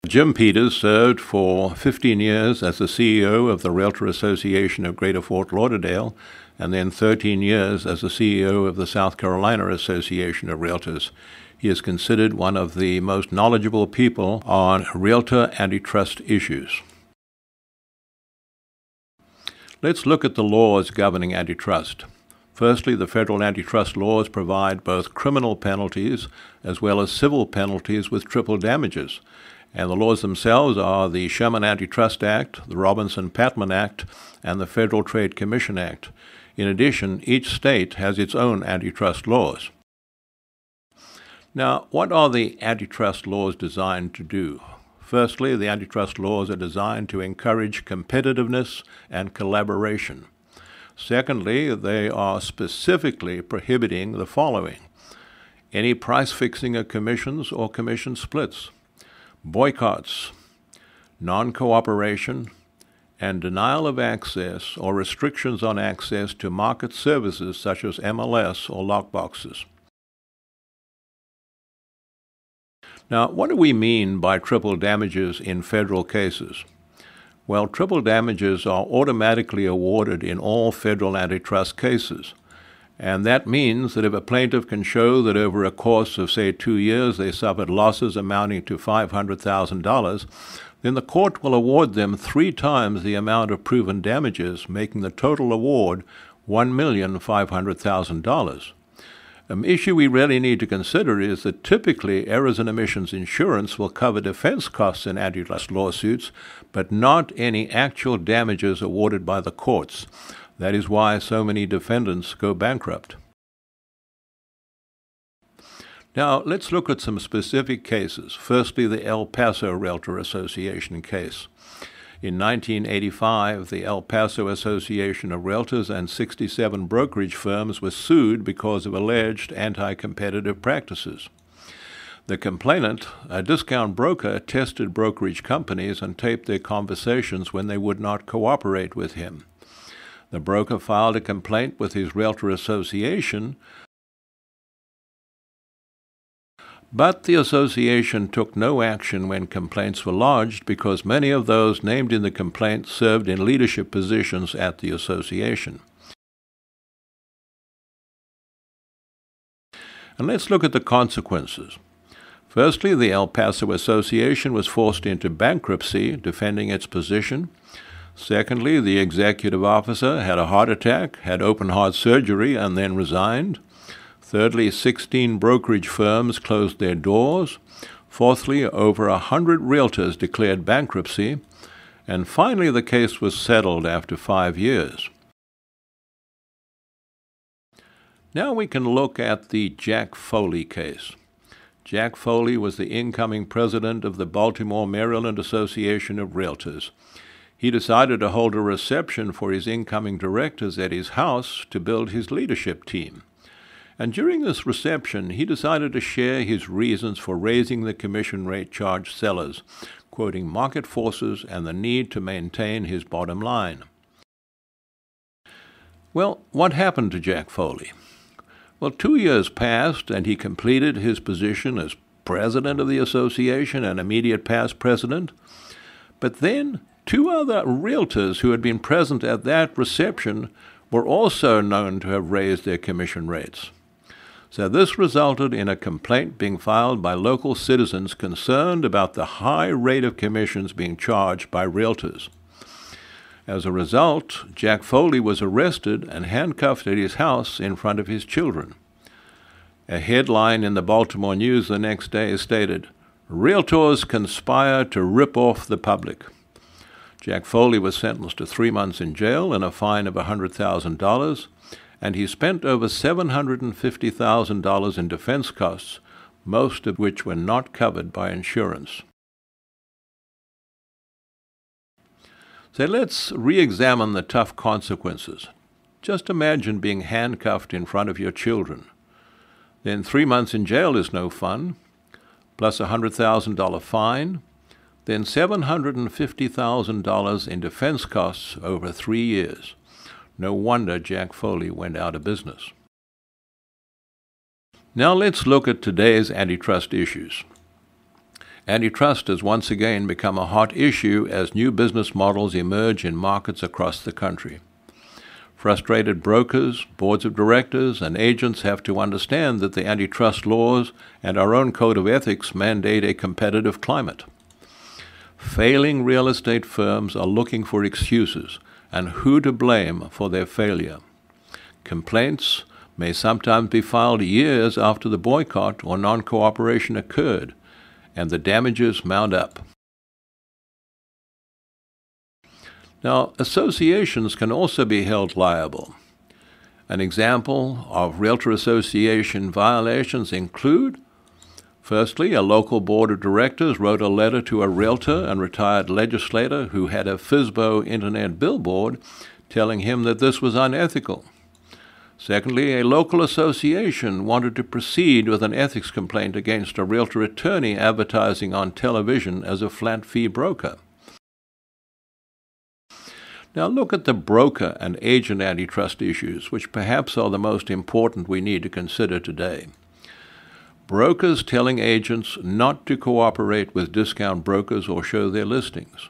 Jim Peters served for 15 years as the CEO of the Realtor Association of Greater Fort Lauderdale, and then 13 years as the CEO of the South Carolina Association of Realtors. He is considered one of the most knowledgeable people on realtor antitrust issues. Let's look at the laws governing antitrust. Firstly, the federal antitrust laws provide both criminal penalties as well as civil penalties with triple damages. And the laws themselves are the Sherman Antitrust Act, the Robinson-Patman Act, and the Federal Trade Commission Act. In addition, each state has its own antitrust laws. Now, what are the antitrust laws designed to do? Firstly, the antitrust laws are designed to encourage competitiveness and collaboration. Secondly, they are specifically prohibiting the following: any price fixing of commissions or commission splits, boycotts, non-cooperation, and denial of access or restrictions on access to market services such as MLS or lockboxes. Now, what do we mean by triple damages in federal cases? Well, triple damages are automatically awarded in all federal antitrust cases. And that means that if a plaintiff can show that over a course of, say, 2 years they suffered losses amounting to $500,000, then the court will award them 3 times the amount of proven damages, making the total award $1,500,000. An issue we really need to consider is that typically errors and omissions insurance will cover defense costs in antitrust lawsuits, but not any actual damages awarded by the courts. That is why so many defendants go bankrupt. Now, let's look at some specific cases. Firstly, the El Paso Realtor Association case. In 1985, the El Paso Association of Realtors and 67 brokerage firms were sued because of alleged anti-competitive practices. The complainant, a discount broker, tested brokerage companies and taped their conversations when they would not cooperate with him. The broker filed a complaint with his Realtor Association, but the association took no action when complaints were lodged because many of those named in the complaint served in leadership positions at the association. And let's look at the consequences. Firstly, the El Paso Association was forced into bankruptcy, defending its position. Secondly, the executive officer had a heart attack, had open-heart surgery, and then resigned. Thirdly, 16 brokerage firms closed their doors. Fourthly, over 100 realtors declared bankruptcy. And finally, the case was settled after 5 years. Now we can look at the Jack Foley case. Jack Foley was the incoming president of the Baltimore, Maryland Association of Realtors. He decided to hold a reception for his incoming directors at his house to build his leadership team. And during this reception, he decided to share his reasons for raising the commission rate charged sellers, quoting market forces and the need to maintain his bottom line. Well, what happened to Jack Foley? Well, 2 years passed, and he completed his position as president of the association and immediate past president. But then 2 other realtors who had been present at that reception were also known to have raised their commission rates. So this resulted in a complaint being filed by local citizens concerned about the high rate of commissions being charged by realtors. As a result, Jack Foley was arrested and handcuffed at his house in front of his children. A headline in the Baltimore News the next day stated, "Realtors conspire to rip off the public." Jack Foley was sentenced to 3 months in jail and a fine of $100,000, and he spent over $750,000 in defense costs, most of which were not covered by insurance. So let's re-examine the tough consequences. Just imagine being handcuffed in front of your children. Then 3 months in jail is no fun, plus a $100,000 fine, then $750,000 in defense costs over 3 years. No wonder Jack Foley went out of business. Now let's look at today's antitrust issues. Antitrust has once again become a hot issue as new business models emerge in markets across the country. Frustrated brokers, boards of directors, and agents have to understand that the antitrust laws and our own code of ethics mandate a competitive climate. Failing real estate firms are looking for excuses and who to blame for their failure. Complaints may sometimes be filed years after the boycott or non-cooperation occurred, and the damages mount up. Now, associations can also be held liable. An example of Realtor Association violations include, firstly, a local board of directors wrote a letter to a realtor and retired legislator who had a FSBO internet billboard telling him that this was unethical. Secondly, a local association wanted to proceed with an ethics complaint against a realtor attorney advertising on television as a flat-fee broker. Now look at the broker and agent antitrust issues, which perhaps are the most important we need to consider today. Brokers telling agents not to cooperate with discount brokers or show their listings.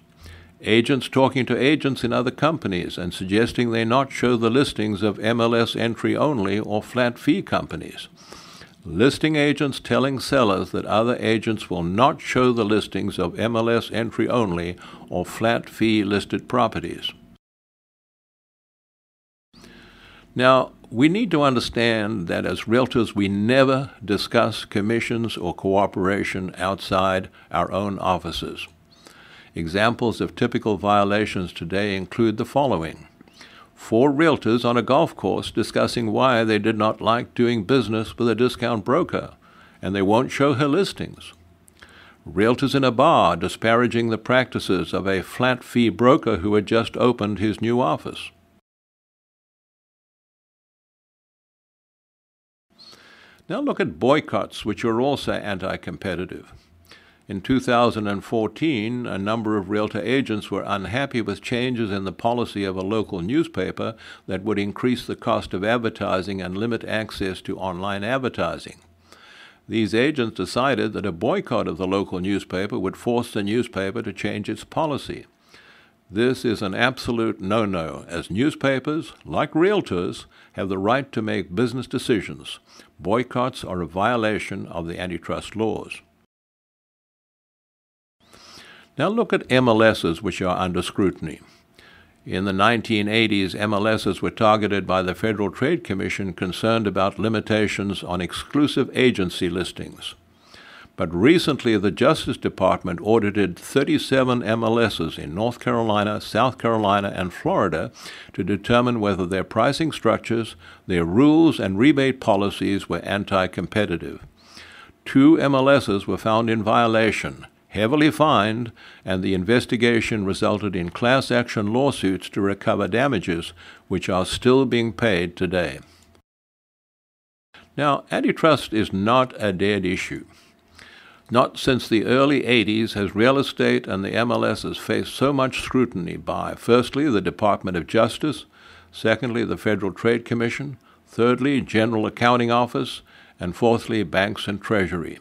Agents talking to agents in other companies and suggesting they not show the listings of MLS entry-only or flat-fee companies. Listing agents telling sellers that other agents will not show the listings of MLS entry-only or flat-fee listed properties. Now, we need to understand that as realtors we never discuss commissions or cooperation outside our own offices. Examples of typical violations today include the following: 4 realtors on a golf course discussing why they did not like doing business with a discount broker, and they won't show her listings. Realtors in a bar disparaging the practices of a flat-fee broker who had just opened his new office. Now look at boycotts, which are also anti-competitive. In 2014, a number of realtor agents were unhappy with changes in the policy of a local newspaper that would increase the cost of advertising and limit access to online advertising. These agents decided that a boycott of the local newspaper would force the newspaper to change its policy. This is an absolute no-no, as newspapers, like realtors, have the right to make business decisions. Boycotts are a violation of the antitrust laws. Now look at MLSs, which are under scrutiny. In the 1980s, MLSs were targeted by the Federal Trade Commission concerned about limitations on exclusive agency listings. But recently, the Justice Department audited 37 MLSs in North Carolina, South Carolina, and Florida to determine whether their pricing structures, their rules, and rebate policies were anti-competitive. 2 MLSs were found in violation, heavily fined, and the investigation resulted in class action lawsuits to recover damages, which are still being paid today. Now, antitrust is not a dead issue. Not since the early 80s has real estate and the MLSs faced so much scrutiny by, firstly, the Department of Justice, secondly, the Federal Trade Commission, thirdly, General Accounting Office, and fourthly, banks and Treasury.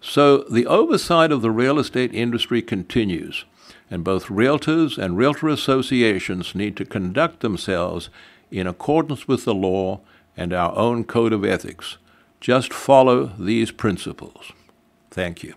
So the oversight of the real estate industry continues, and both realtors and realtor associations need to conduct themselves in accordance with the law and our own code of ethics. Just follow these principles. Thank you.